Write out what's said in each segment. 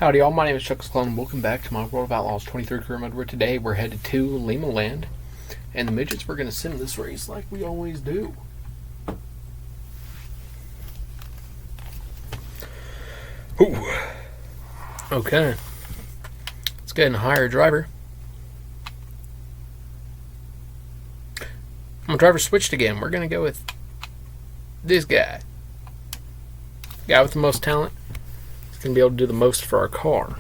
Howdy y'all, my name is ChucklesTC and welcome back to my World of Outlaws 23 career mode, where today we're headed to Lima Land, and the midgets, we're going to sim this race like we always do. Ooh. Okay. Let's get in a higher driver. My driver switched again. We're going to go with this guy. Guy with the most talent. Going to be able to do the most for our car.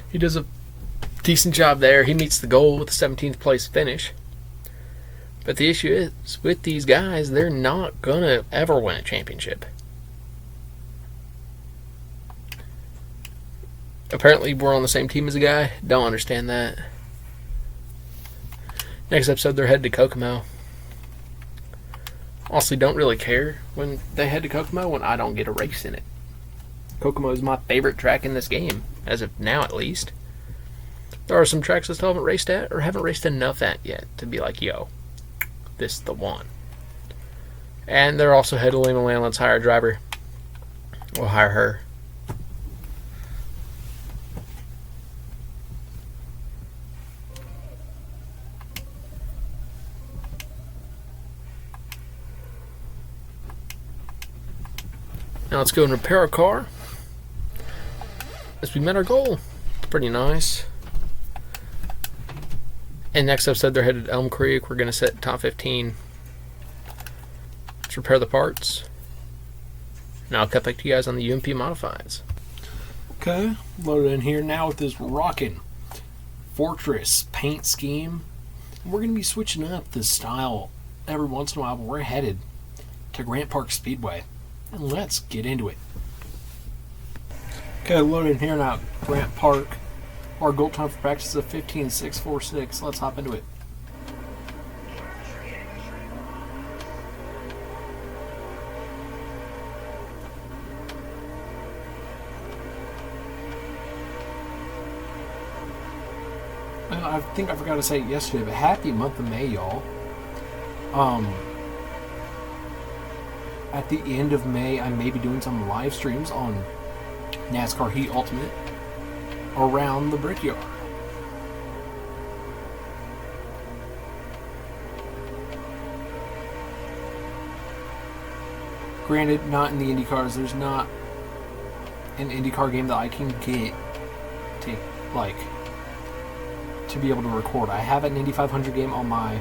He does a decent job there. He meets the goal with a 17th place finish. But the issue is, with these guys, they're not going to ever win a championship. Apparently we're on the same team as a guy. Don't understand that. Next episode, they're headed to Kokomo. Honestly, don't really care when they head to Kokomo when I don't get a race in it. Kokomo is my favorite track in this game, as of now at least. There are some tracks I still haven't raced at, or haven't raced enough at yet, to be like, yo, this is the one. And they're also headed to Lima Land. Let's hire a driver. We'll hire her. Now let's go and repair our car. As we met our goal. It's pretty nice. And next episode, they're headed to Elm Creek. We're going to set top 15. Let's repair the parts. Now I'll cut back to you guys on the UMP modifieds. Okay, loaded in here now with this rockin' Fortress paint scheme. We're going to be switching up the style every once in a while, but we're headed to Grant Park Speedway. And let's get into it. Okay, loaded in here now, Grant Park. Our goal time for practice is 15.646. Let's hop into it. I think I forgot to say it yesterday, but happy month of May, y'all. At the end of May, I may be doing some live streams on NASCAR Heat Ultimate around the Brickyard. Granted, not in the IndyCars. There's not an IndyCar game that I can get to be able to record. I have an Indy 500 game on my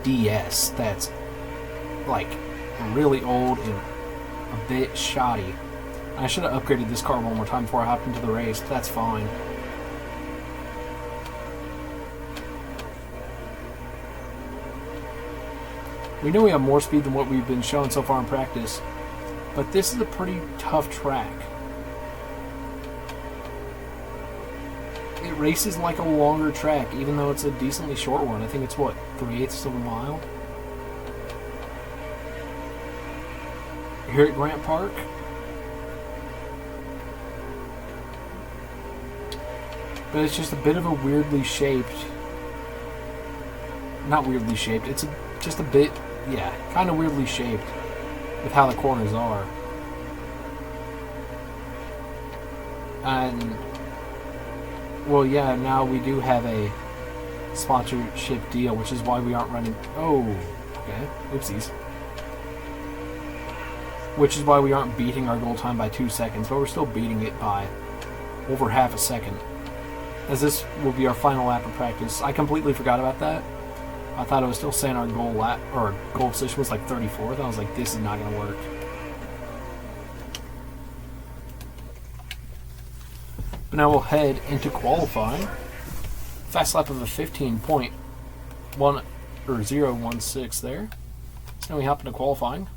DS that's really old and a bit shoddy. I should have upgraded this car one more time before I hopped into the race, but that's fine. We know we have more speed than what we've been showing so far in practice, but this is a pretty tough track. It races like a longer track, even though it's a decently short one. I think it's, what, 3/8 of a mile? Here at Grant Park. But it's just a bit of a weirdly shaped... Not weirdly shaped, it's just a bit, kind of weirdly shaped with how the corners are. And, well, yeah, now we do have a sponsorship deal, which is why we aren't running... Oh, okay, oopsies. Which is why we aren't beating our goal time by 2 seconds, but we're still beating it by over half a second. As this will be our final lap of practice. I completely forgot about that. I thought I was still saying our goal lap, or goal position was like 34th. I was like, this is not going to work. But now we'll head into qualifying. Fast lap of a 15.1 or 0.16 there. So now we hop into qualifying.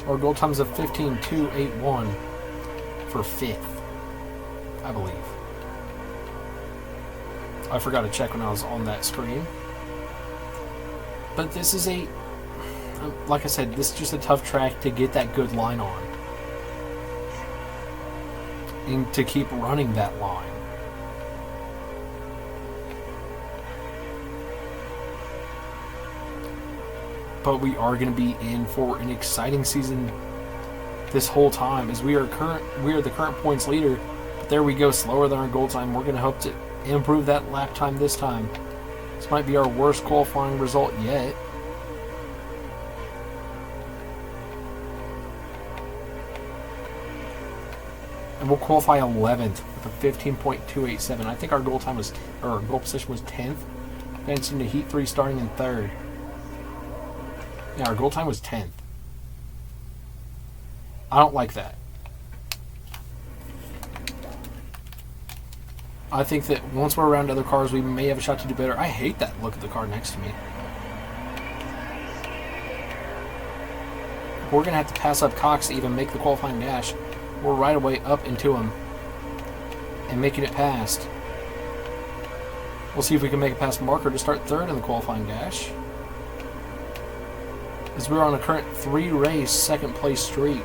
Our goal time is a 15.281 for 5th, I believe. I forgot to check when I was on that screen. But this is like I said, this is just a tough track to get that good line on. And to keep running that line. But we are going to be in for an exciting season this whole time, as we are the current points leader. But there we go, slower than our goal time. We're going to hope to improve that lap time this time. This might be our worst qualifying result yet. And we'll qualify 11th with a 15.287. I think our goal time was, or our goal position was 10th. Advancing to Heat 3 starting in 3rd. Yeah, our goal time was 10th. I don't like that. I think that once we're around other cars, we may have a shot to do better. I hate that look at the car next to me. We're going to have to pass up Cox to even make the qualifying dash. We're right away up into him and making it past. We'll see if we can make it past Marker to start 3rd in the qualifying dash, as we're on a current 3-race second place streak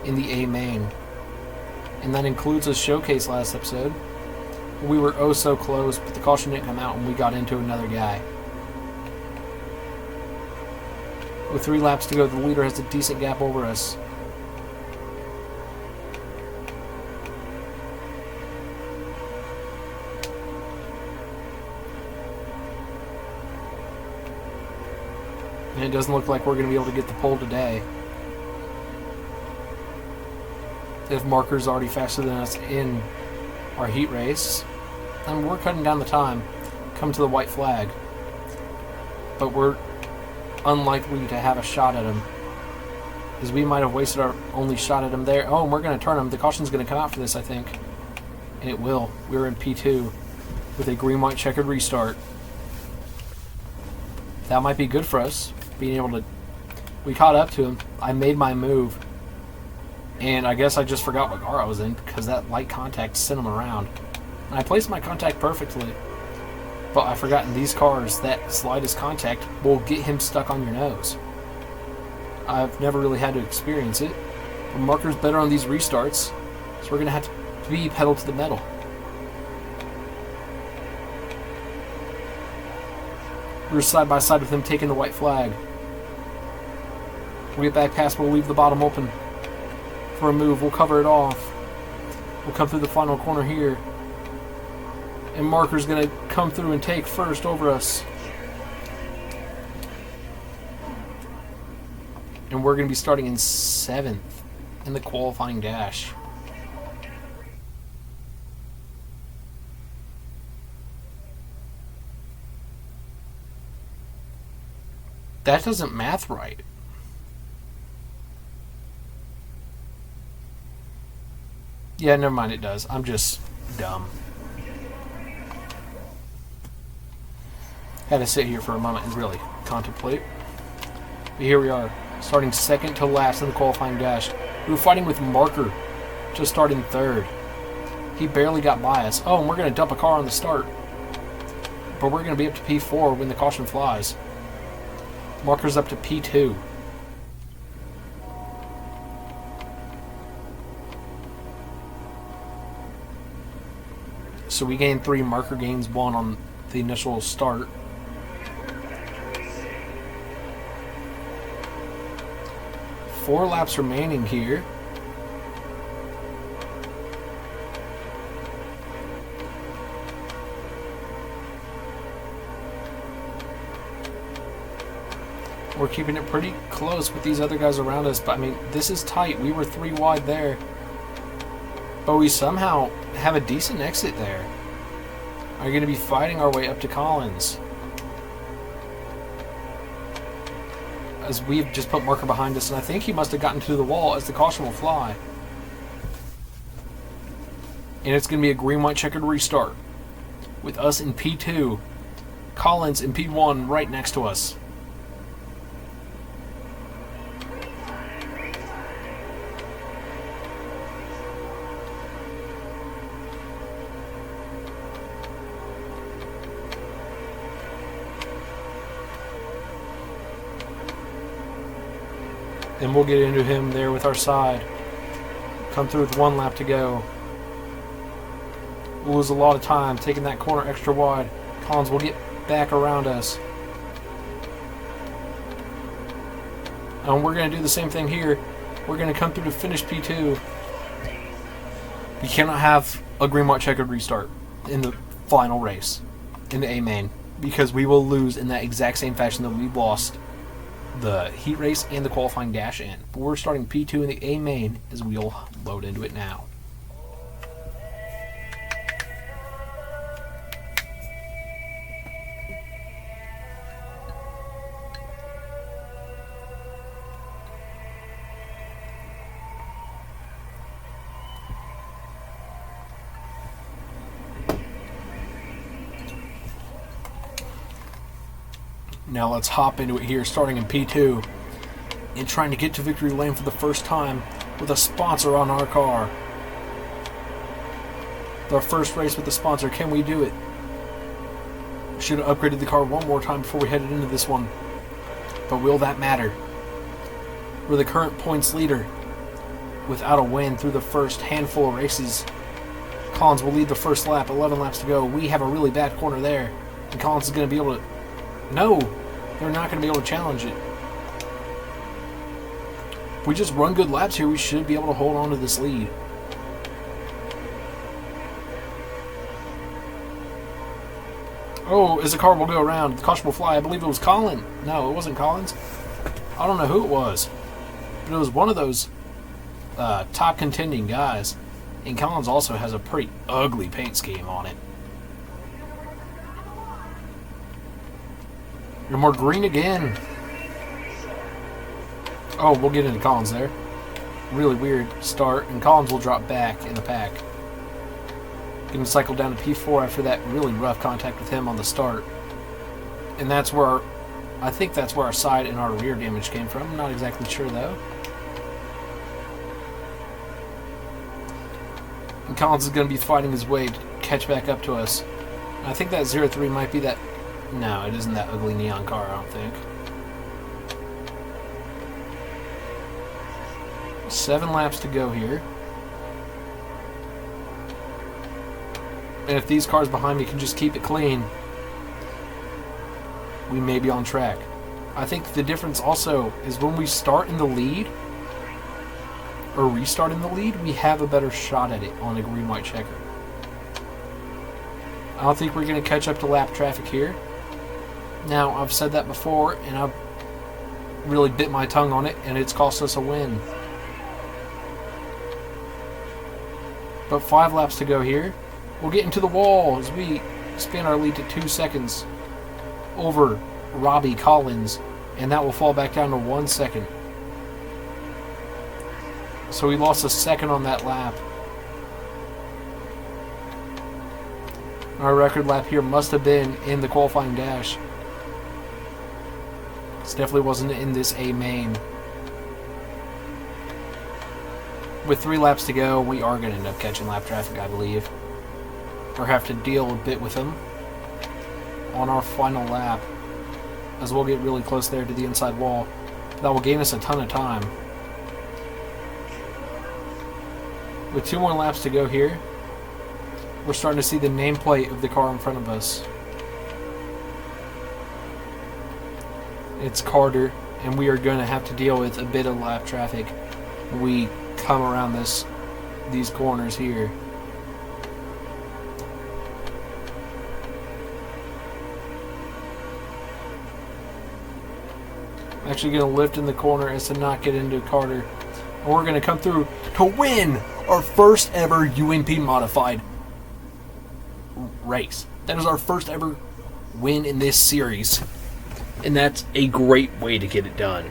in the A main. And that includes a showcase last episode. We were oh so close, but the caution didn't come out and we got into another guy. With 3 laps to go, the leader has a decent gap over us. And it doesn't look like we're going to be able to get the pole today, if Marker's already faster than us in our heat race. And we're cutting down the time, come to the white flag. But we're unlikely to have a shot at him, because we might have wasted our only shot at him there. Oh, and we're going to turn him. The caution's going to come out for this, I think. And it will. We're in P2 with a green-white checkered restart. That might be good for us, being able to... We caught up to him. I made my move. And I guess I just forgot what car I was in, because that light contact sent him around. And I placed my contact perfectly. But I forgot in these cars, that slightest contact will get him stuck on your nose. I've never really had to experience it. But Marker's better on these restarts, so we're going to have to be pedal to the metal. We're side by side with him taking the white flag. We'll get back past, we'll leave the bottom open for a move. We'll cover it off. We'll come through the final corner here. And Marker's going to come through and take first over us. And we're going to be starting in 7th in the qualifying dash. That doesn't math right. Yeah, never mind, it does. I'm just dumb. Had to sit here for a moment and really contemplate. But here we are, starting second to last in the qualifying dash. We were fighting with Marker to start in 3rd. He barely got by us. Oh, and we're going to dump a car on the start. But we're going to be up to P4 when the caution flies. Marker's up to P2. So we gained 3, Marker gains 1 on the initial start. Four laps remaining here. We're keeping it pretty close with these other guys around us, but I mean, this is tight. We were 3 wide there, but we somehow have a decent exit there. Are going to be fighting our way up to Collins, as we've just put Marker behind us, and I think he must have gotten to the wall as the caution will fly. And it's going to be a green-white checkered restart with us in P2, Collins in P1 right next to us. And we'll get into him there with our side. Come through with 1 lap to go. We'll lose a lot of time taking that corner extra wide. Collins will get back around us. And we're going to do the same thing here. We're going to come through to finish P2. We cannot have a green, white, checkered restart in the final race in the A main, because we will lose in that exact same fashion that we lost the heat race and the qualifying dash in. But we're starting P2 in the A main as we'll load into it now. Now let's hop into it here, starting in P2 and trying to get to victory lane for the first time with a sponsor on our car. Our first race with a sponsor. Can we do it? Should have upgraded the car one more time before we headed into this one. But will that matter? We're the current points leader without a win through the first handful of races. Collins will lead the first lap, 11 laps to go. We have a really bad corner there, and Collins is going to be able to... No, they're not going to be able to challenge it. If we just run good laps here, we should be able to hold on to this lead. Oh, as the car will go around, the caution will fly. I believe it was Colin. No, it wasn't Collins. I don't know who it was, but it was one of those top contending guys. And Collins also has a pretty ugly paint scheme on it. And we're green again. Oh, we'll get into Collins there. Really weird start, and Collins will drop back in the pack. Getting cycled down to P4 after that really rough contact with him on the start. And that's where, I think that's where our side and our rear damage came from. I'm not exactly sure though. And Collins is going to be fighting his way to catch back up to us. I think that 03 might be that... No, it isn't that ugly neon car, I don't think. 7 laps to go here. And if these cars behind me can just keep it clean, we may be on track. I think the difference also is when we start in the lead, or restart in the lead, we have a better shot at it on a green-white checker. I don't think we're going to catch up to lap traffic here. Now, I've said that before, and I've really bit my tongue on it, and it's cost us a win. But 5 laps to go here. We'll get into the wall as we expand our lead to 2 seconds over Robbie Collins, and that will fall back down to 1 second. So we lost a second on that lap. Our record lap here must have been in the qualifying dash. This definitely wasn't in this A main. With 3 laps to go, we are going to end up catching lap traffic, I believe. Or have to deal a bit with them on our final lap, as we'll get really close there to the inside wall. That will gain us a ton of time. With 2 more laps to go here, we're starting to see the nameplate of the car in front of us. It's Carter, and we are going to have to deal with a bit of lap traffic when we come around these corners here. I'm actually going to lift in the corner as to not get into Carter. And we're going to come through to win our first ever UMP modified race. That is our first ever win in this series. And that's a great way to get it done.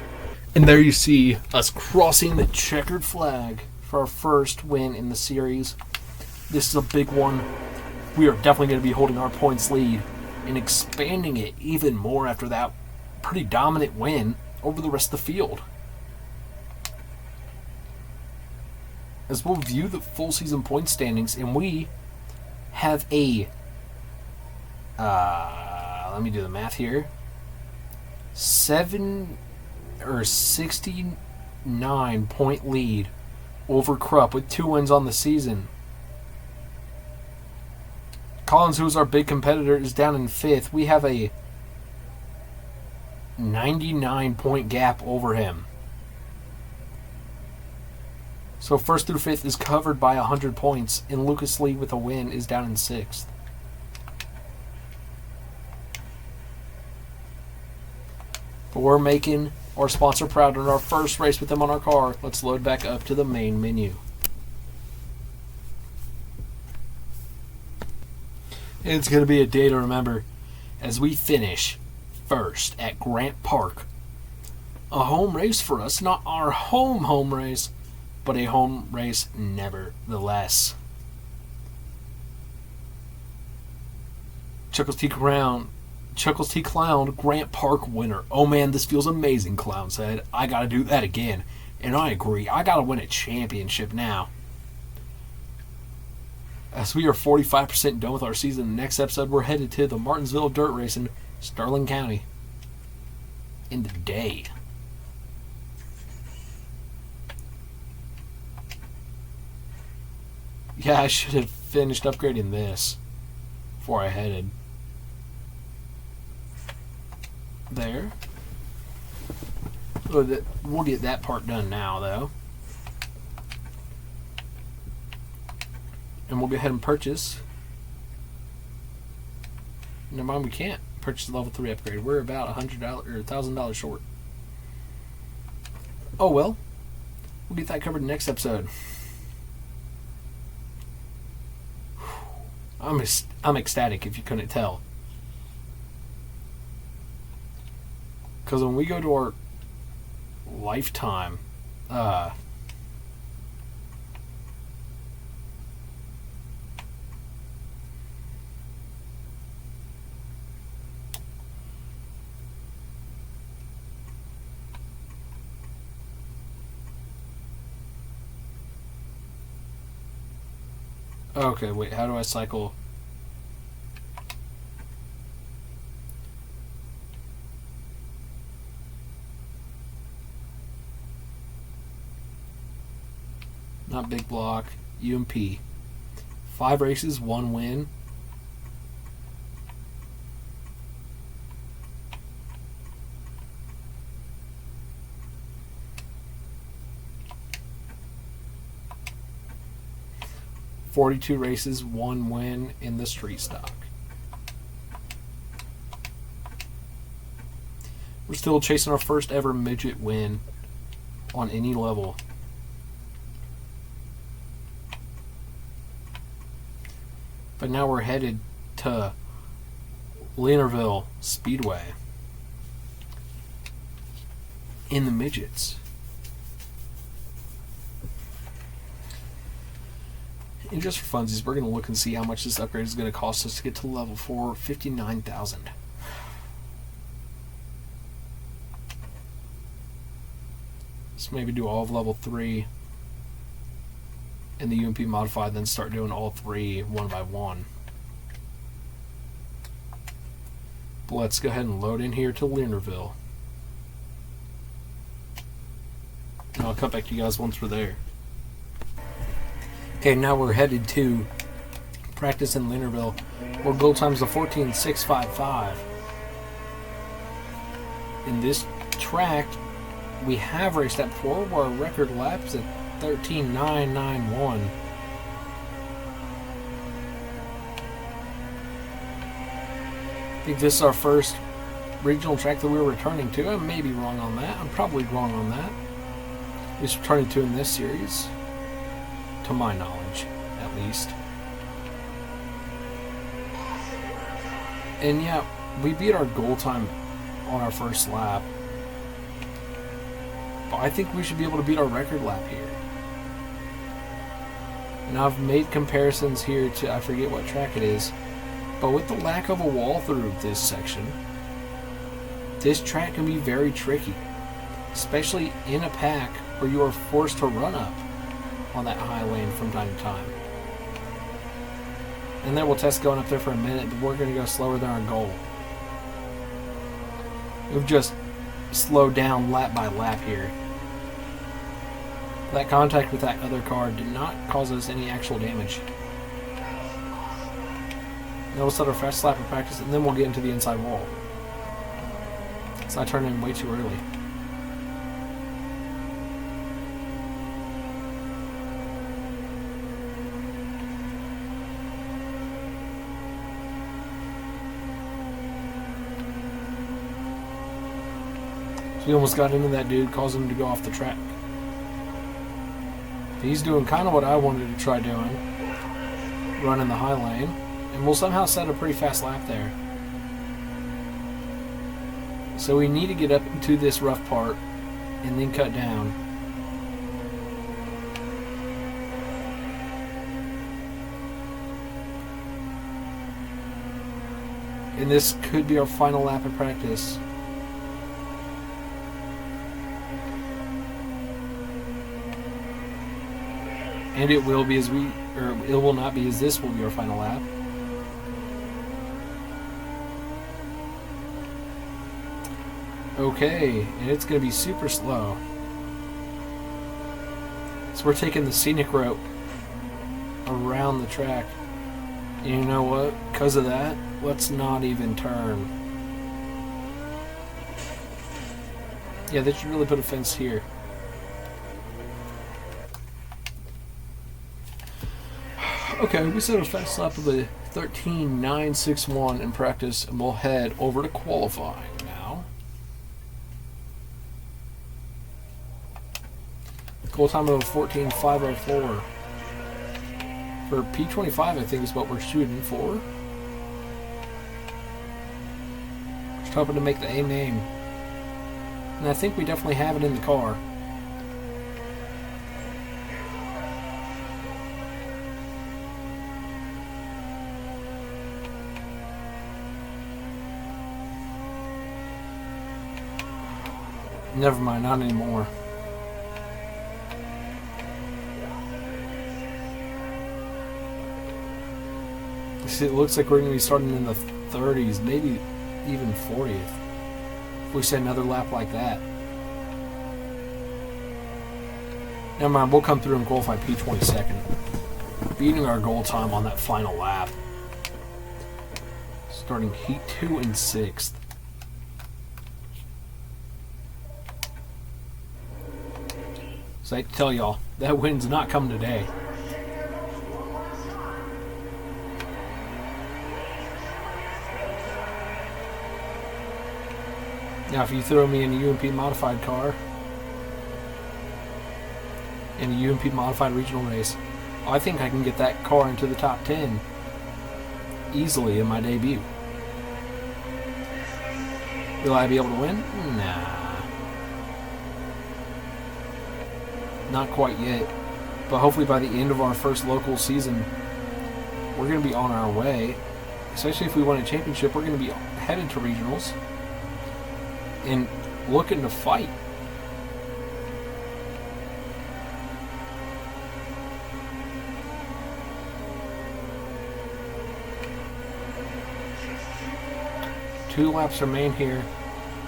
And there you see us crossing the checkered flag for our first win in the series. This is a big one. We are definitely going to be holding our points lead and expanding it even more after that pretty dominant win over the rest of the field. As we'll view the full season point standings, and we have a let me do the math here. 69 point lead over Krupp with 2 wins on the season. Collins, who is our big competitor, is down in 5th. We have a 99 point gap over him. So 1st through 5th is covered by 100 points, and Lucas Lee with a win is down in 6th. But we're making our sponsor proud in our first race with them on our car. Let's load back up to the main menu. It's going to be a day to remember as we finish first at Grant Park. A home race for us, not our home race, but a home race nevertheless. ChucklesTC Clown Grant Park winner. Oh man, this feels amazing, Clown said. I gotta do that again. And I agree, I gotta win a championship now. As we are 45% done with our season, the next episode we're headed to the Martinsville Dirt Race in Sterling County. In the day. Yeah, I should have finished upgrading this before I headed. There. We'll get that part done now, though. And we'll go ahead and purchase. Never mind, we can't purchase the level 3 upgrade. We're about $100 or $1,000 short. Oh well. We'll get that covered in the next episode. I'm ecstatic if you couldn't tell. Because when we go to our lifetime, okay, wait, how do I cycle? Not big block, UMP. 5 races, 1 win. $42 races, 1 win in the street stock. We're still chasing our first ever midget win on any level. But now we're headed to Leonardville Speedway in the midgets. And just for funsies, we're going to look and see how much this upgrade is going to cost us to get to level 4, $59,000. So maybe do all of level 3 and the UMP modified, then start doing all 3 one by one. But let's go ahead and load in here to Leonardville. And I'll come back to you guys once we're there. Okay, now we're headed to practice in Leonardville, where goal time is a 14.655. In this track, we have raced at before, where our record lap is at 13.991. I think this is our first regional track that we're returning to. I may be wrong on that. I'm probably wrong on that. At least returning to in this series. To my knowledge, at least. And yeah, we beat our goal time on our first lap. But I think we should be able to beat our record lap here. And I've made comparisons here to, I forget what track it is, but with the lack of a wall through this section, this track can be very tricky, especially in a pack where you are forced to run up on that high lane from time to time. And then we'll test going up there for a minute, but we're going to go slower than our goal. We've just slowed down lap by lap here. That contact with that other car did not cause us any actual damage. Now we'll start our fast lap of practice, and then we'll get into the inside wall. So I turned in way too early. He almost got into that dude, causing him to go off the track. He's doing kind of what I wanted to try doing, running the high lane, and we'll somehow set a pretty fast lap there. So we need to get up into this rough part and then cut down. And this could be our final lap of practice. And it will be it will not be, as this will be our final lap. Okay, and it's going to be super slow. So we're taking the scenic route around the track. And you know what? Because of that, let's not even turn. Yeah, they should really put a fence here. Okay, we set a fast lap of a 13.961 in practice, and we'll head over to qualifying now. Goal time of 14.504. For P25, I think is what we're shooting for. Just hoping to make the A main. And I think we definitely have it in the car. Never mind, not anymore. See, it looks like we're going to be starting in the 30s, maybe even 40th. If we set another lap like that. Never mind, we'll come through and qualify P22nd. Beating our goal time on that final lap. Starting heat 2 and 6th. So I hate to tell y'all, that win's not coming today. Now if you throw me in a UMP modified car, in a UMP modified regional race, I think I can get that car into the top 10 easily in my debut. Will I be able to win? Nah. Not quite yet, but hopefully by the end of our first local season, we're going to be on our way. Especially if we win a championship, we're going to be headed to regionals and looking to fight. Two laps remain here,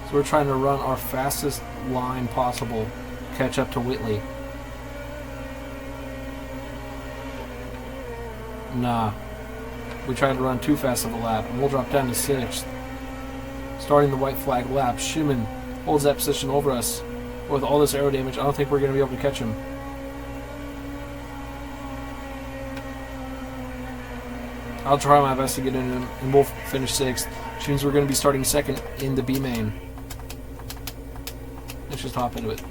so we're trying to run our fastest line possible, catch up to Whitley. Nah, we tried to run too fast of a lap, and we'll drop down to 6th. Starting the white flag lap, Schumann holds that position over us. With all this aero damage, I don't think we're going to be able to catch him. I'll try my best to get in him, and we'll finish 6th. Which means we're going to be starting 2nd in the B main. Let's just hop into it.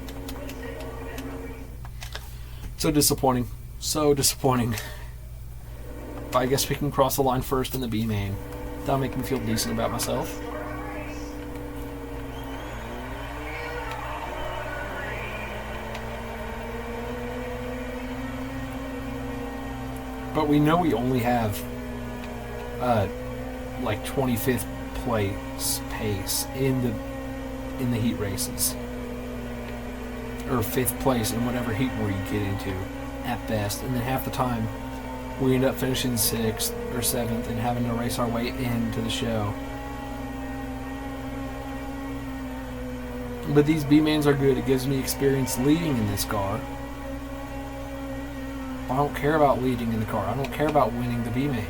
So disappointing. So disappointing. But I guess we can cross the line first in the B main. That'll make me feel decent about myself. But we know we only have like 25th place pace in the heat races, or 5th place in whatever heat we get into at best, and then half the time we end up finishing 6th or 7th and having to race our way into the show. But these B-mains are good. It gives me experience leading in this car. I don't care about leading in the car. I don't care about winning the B-main.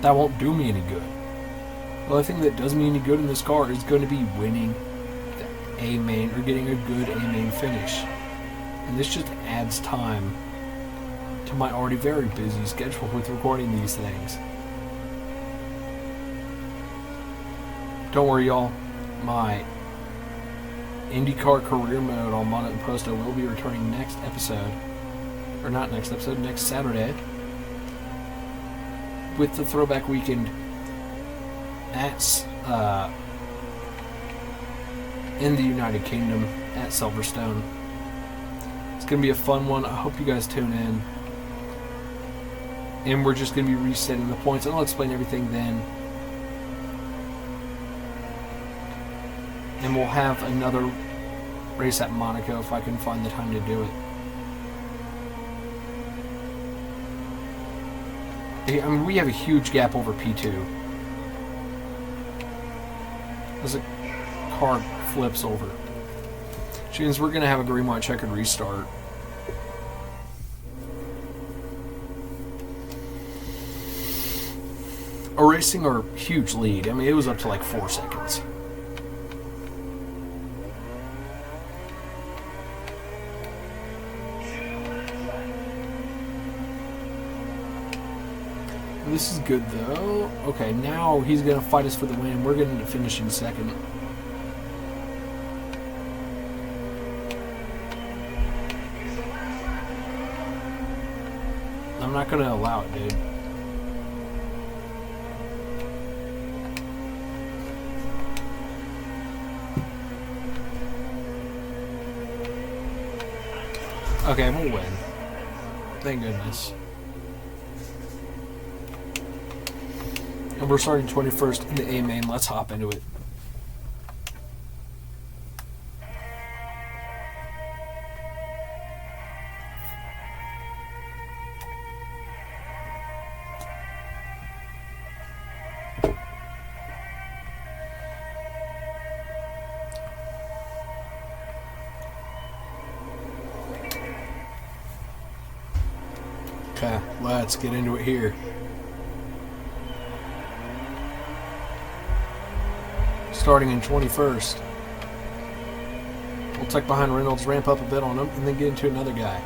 That won't do me any good. The only thing that does me any good in this car is going to be winning the A-main or getting a good A-main finish. And this just adds time to my already very busy schedule with recording these things. Don't worry, y'all. My IndyCar Career Mode on Mono and Posto will be returning next episode. Or not next episode, next Saturday. With the Throwback Weekend at in the United Kingdom at Silverstone. It's going to be a fun one. I hope you guys tune in. And we're just going to be resetting the points, and I'll explain everything then. And we'll have another race at Monaco if I can find the time to do it. I mean, we have a huge gap over P2. As a car flips over. Which means we're going to have a green, white, checkered restart. Erasing our huge lead. I mean, it was up to like 4 seconds. This is good though. Okay, now he's going to fight us for the win. We're going to finish in second. I'm not going to allow it, dude. Okay, we'll win. Thank goodness. And we're starting 21st in the A main. Let's hop into it. Okay, let's get into it here. Starting in 21st. We'll tuck behind Reynolds, ramp up a bit on him, and then get into another guy.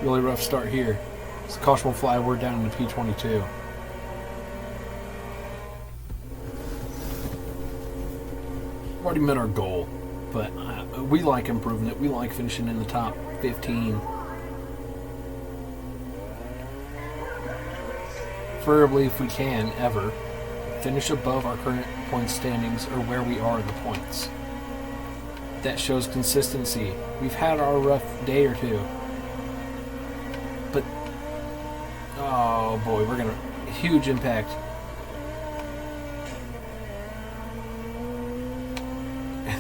Really rough start here. So caution will fly, we're down into P22. We've already met our goal, but we like improving it. We like finishing in the top 15. Preferably, if we can, ever finish above our current point standings or where we are in the points. That shows consistency. We've had our rough day or two. But, oh boy, we're gonna, huge impact.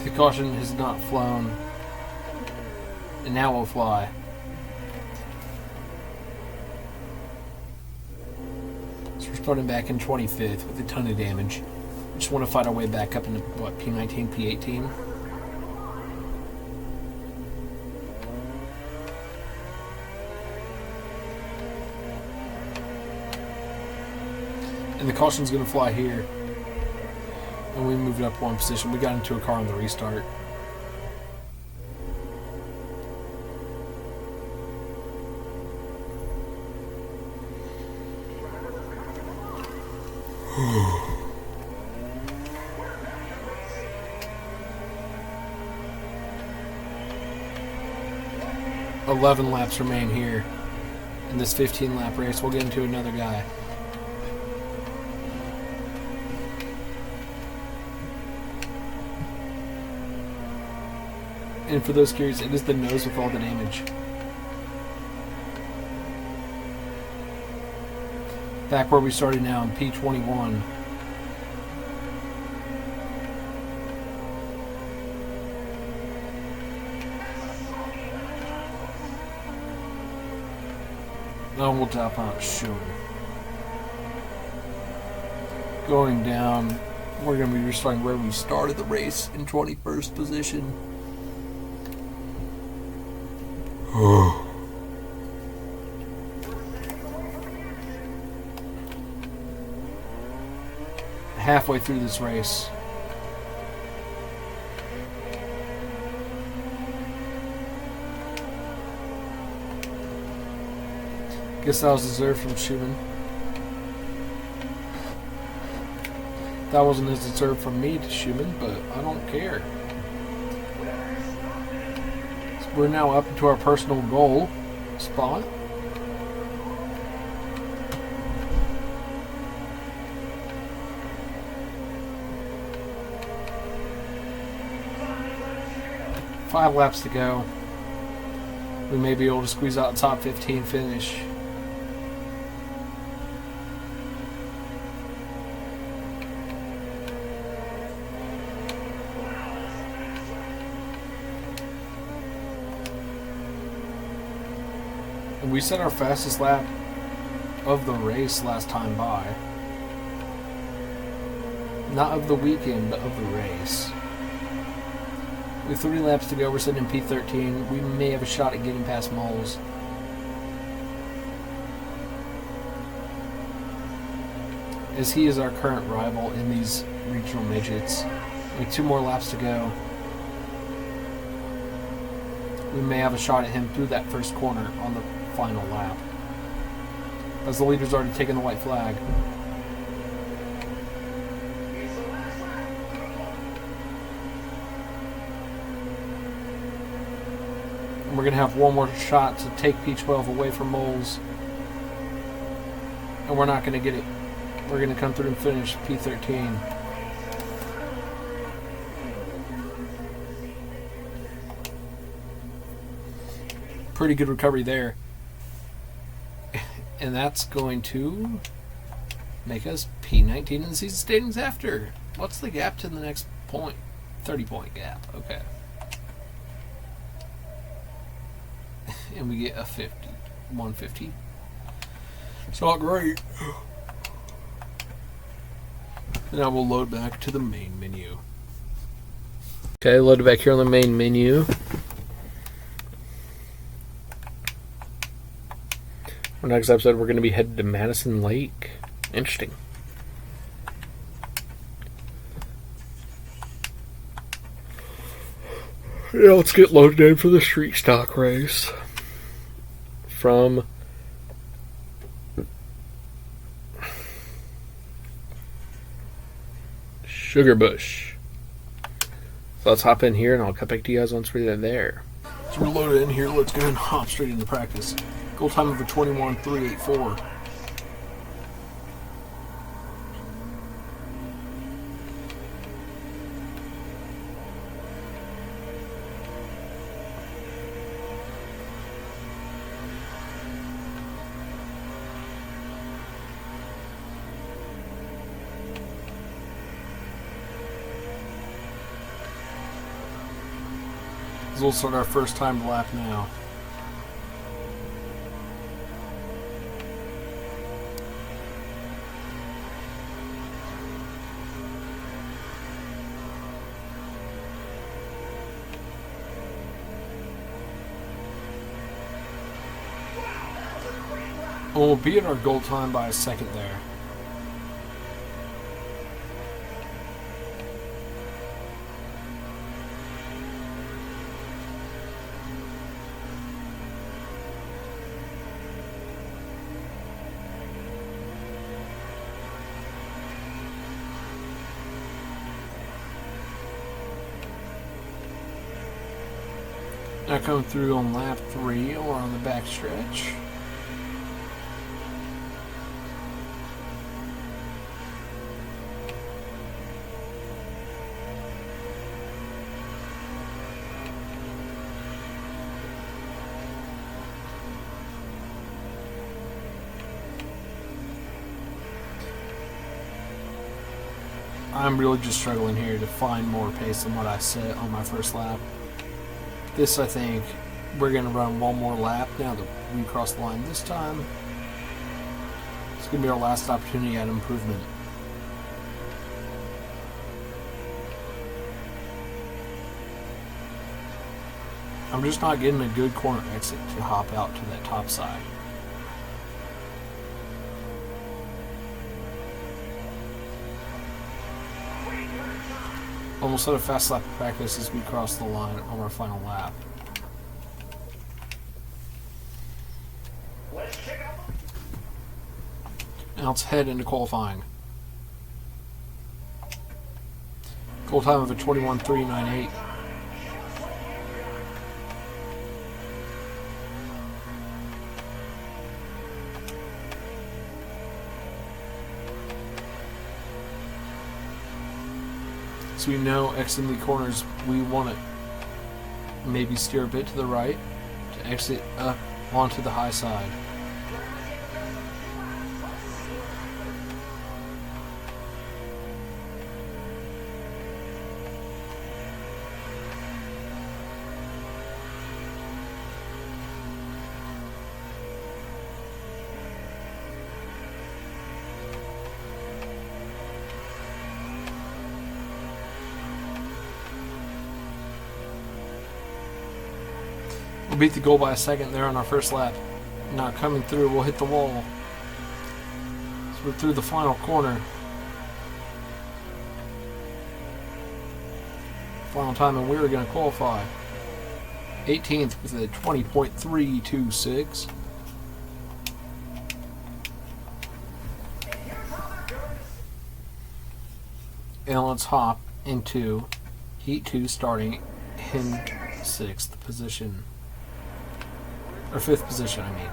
The caution has not flown. And now we'll fly. Starting back in 25th with a ton of damage. Just want to fight our way back up into, what, P19, P18? And the caution's going to fly here. And we moved up one position. We got into a car on the restart. Whew. 11 laps remain here in this 15-lap race. We'll get into another guy. And for those curious, it is the nose with all the damage. Back where we started now in P21. Now we'll top out Schumann. Going down, we're going to be restarting where we started the race in 21st position. Halfway through this race. Guess that was deserved from Schumann. That wasn't as deserved from me to Schumann, but I don't care. We're now up to our personal goal spot. Five laps to go. We may be able to squeeze out a top 15 finish. And we set our fastest lap of the race last time by. Not of the weekend, but of the race. With 3 laps to go, we're sitting in P13. We may have a shot at getting past Moles. As he is our current rival in these regional midgets. With 2 more laps to go. We may have a shot at him through that first corner on the final lap. As the leader's already taken the white flag. And we're going to have one more shot to take P12 away from Moles. And we're not going to get it. We're going to come through and finish P13. Pretty good recovery there. And that's going to make us P19 in the season standings after. What's the gap to the next point? 30-point gap. Okay. And we get a 150. It's not great. Now we'll load back to the main menu. Okay, loaded back here on the main menu. Our next episode, we're going to be headed to Madison Lake. Interesting. Yeah, let's get loaded in for the street stock race. From Sugarbush. So let's hop in here and I'll cut back to you guys once we're there. So we're loaded in here. Let's go ahead and hop straight into practice. Goal time of a 21.384. We'll start our first time lap now. We'll be at our goal time by a second there. Now coming through on lap 3 or on the back stretch. I'm really just struggling here to find more pace than what I set on my first lap. This, I think, we're going to run one more lap now that we cross the line this time. It's going to be our last opportunity at improvement. I'm just not getting a good corner exit to hop out to that top side. Almost at a fast lap of practice as we cross the line on our final lap. Now let's head into qualifying. Goal time of a 21.398. So we know exiting the corners, we want to maybe steer a bit to the right to exit up onto the high side. We'll beat the goal by a second there on our first lap. Now coming through, we'll hit the wall. So we're through the final corner. Final time, and we're going to qualify. 18th with a 20.326. And let's hop into Heat 2 starting in 6th position. Or 5th position, I mean.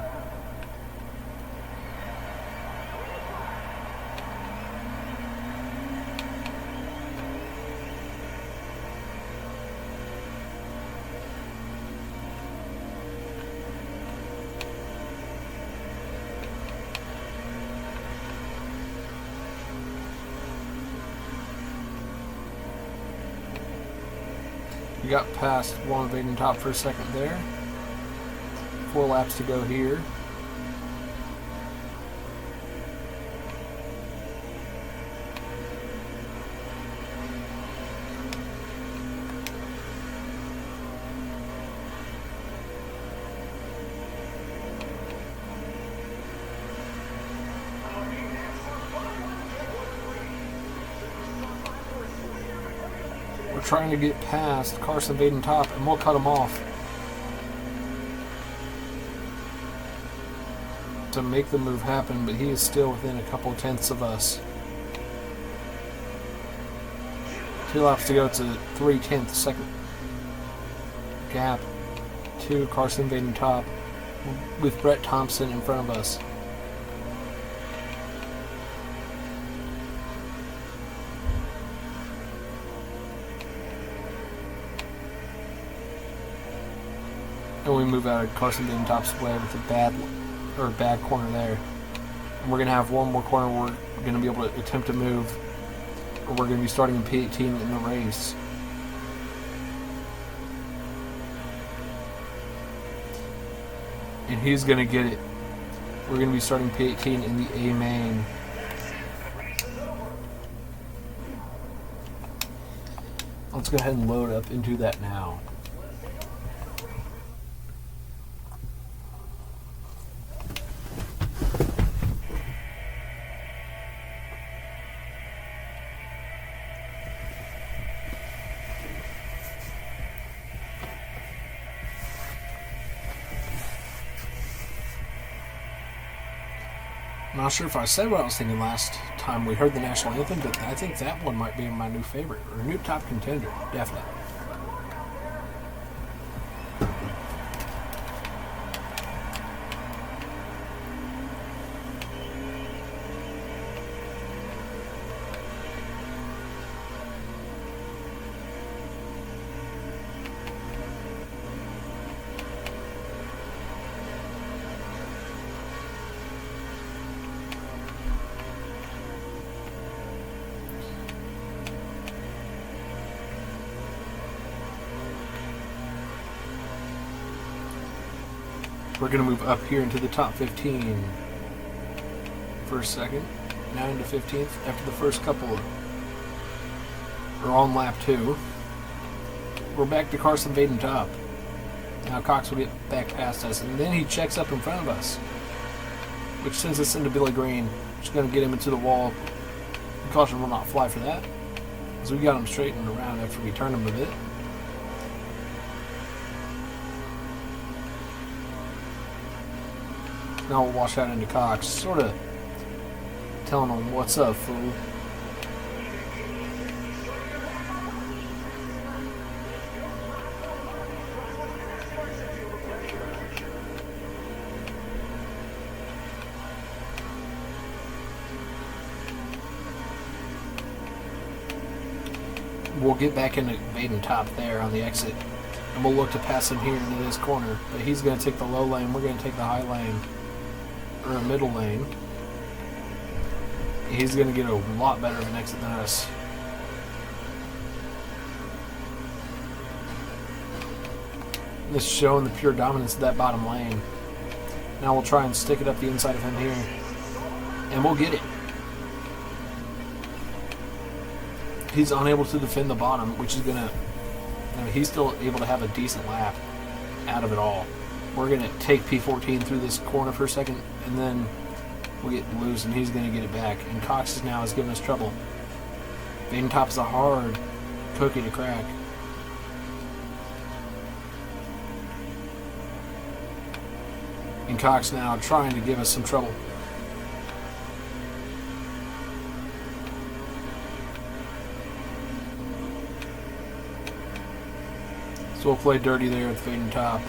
We got past Wong Baden top for a second there. 4 laps to go here. We're trying to get past Carson Baden top, and we'll cut him off to make the move happen, but he is still within a couple tenths of us. 2 laps to go to 3/10 second gap to Carson Baden top, with Brett Thompson in front of us. And we move out of Carson Baden top's way with a bad corner there. And we're going to have one more corner where we're going to be able to attempt to move, or we're going to be starting in P18 in the race. And he's going to get it. We're going to be starting P18 in the A main. Let's go ahead and load up into that now. I'm not sure if I said what I was thinking last time we heard the national anthem, but I think that one might be my new favorite, or new top contender, definitely. We're going to move up here into the top 15 for a second. Now into 15th after the first couple of... We're on lap 2. We're back to Carson Baden top. Now Cox will get back past us, and then he checks up in front of us, which sends us into Billy Green. Just going to get him into the wall. Caution will not fly for that, because we got him straightened around after we turned him a bit. Now we'll wash out into Cox, sort of telling him, "What's up, fool?" we'll get back into Vaden top there on the exit. And we'll look to pass him here into this corner. But he's going to take the low lane. We're going to take the high lane. Or a middle lane. He's going to get a lot better of an exit than us. This is showing the pure dominance of that bottom lane. Now we'll try and stick it up the inside of him here. And we'll get it. He's unable to defend the bottom, which is going to... I mean, he's still able to have a decent lap out of it all. We're going to take P14 through this corner for a second, and then we'll get loose, and he's going to get it back. And Cox is now giving us trouble. Vaden top is a hard cookie to crack. And Cox now trying to give us some trouble. So we'll play dirty there at the Vaden top.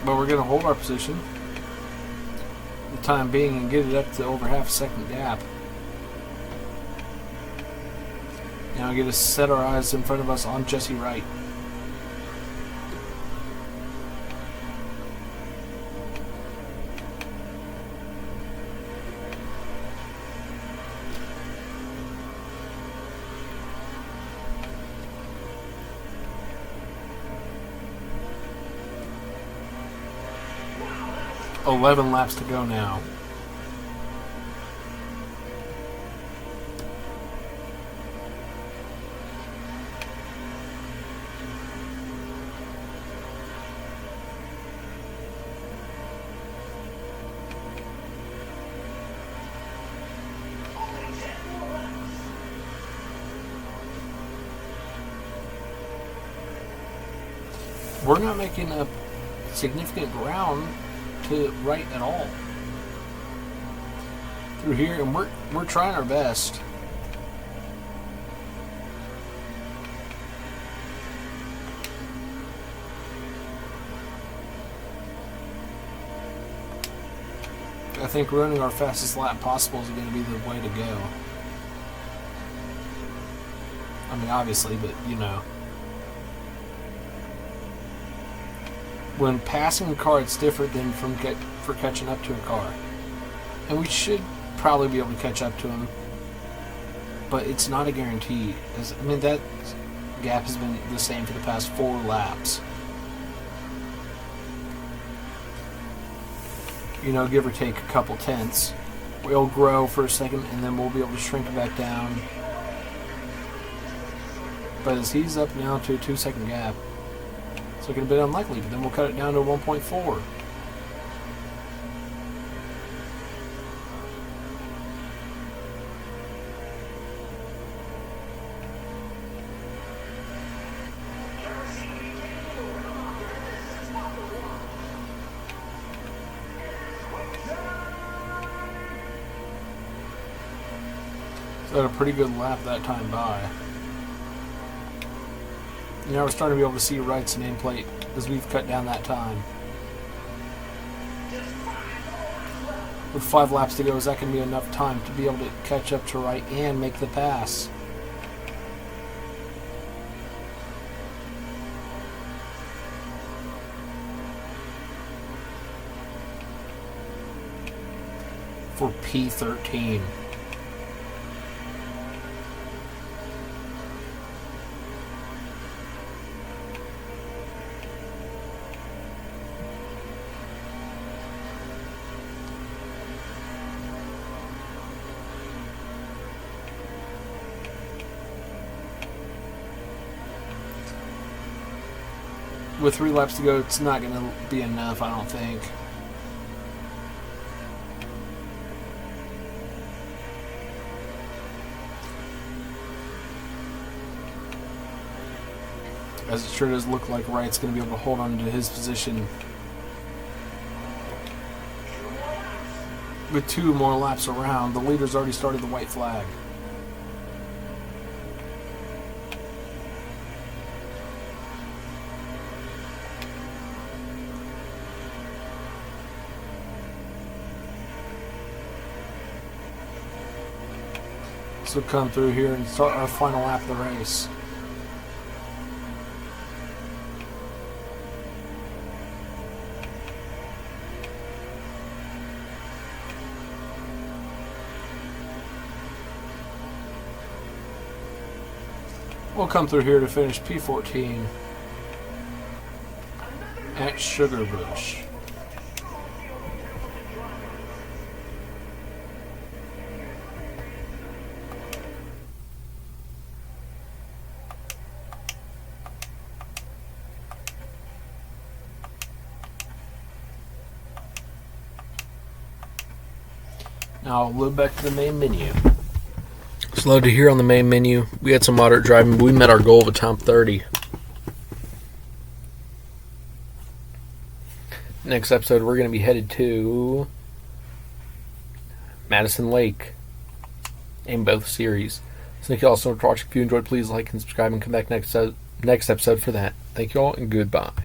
But we're going to hold our position for the time being and get it up to over half a second gap. Now get to set our eyes in front of us on Jesse Wright. Wow. 11 laps to go now. We're not making up significant ground to right at all through here, and we're trying our best. I think running our fastest lap possible is going to be the way to go. I mean, obviously, but you know. When passing a car, it's different than for catching up to a car. And we should probably be able to catch up to him. But it's not a guarantee. I mean, that gap has been the same for the past 4 laps. You know, give or take a couple tenths. We'll grow for a second, and then we'll be able to shrink it back down. But as he's up now to a 2-second gap, it's looking a bit unlikely, but then we'll cut it down to 1.4. So had a pretty good lap that time by. Now we're starting to be able to see Wright's nameplate as we've cut down that time. With 5 laps to go, is that going to be enough time to be able to catch up to Wright and make the pass? For P13. With 3 laps to go, it's not going to be enough, I don't think. As it sure does look like Wright's going to be able to hold on to his position. With 2 more laps around, the leader's already started the white flag. So come through here and start our final lap of the race. We'll come through here to finish P14 at Sugarbush. Now I'll load back to the main menu. It's loaded here on the main menu. We had some moderate driving, but we met our goal of a time 30. Next episode, we're going to be headed to Madison Lake in both series. So thank you all so much for watching. If you enjoyed, please like and subscribe and come back next episode for that. Thank you all and goodbye.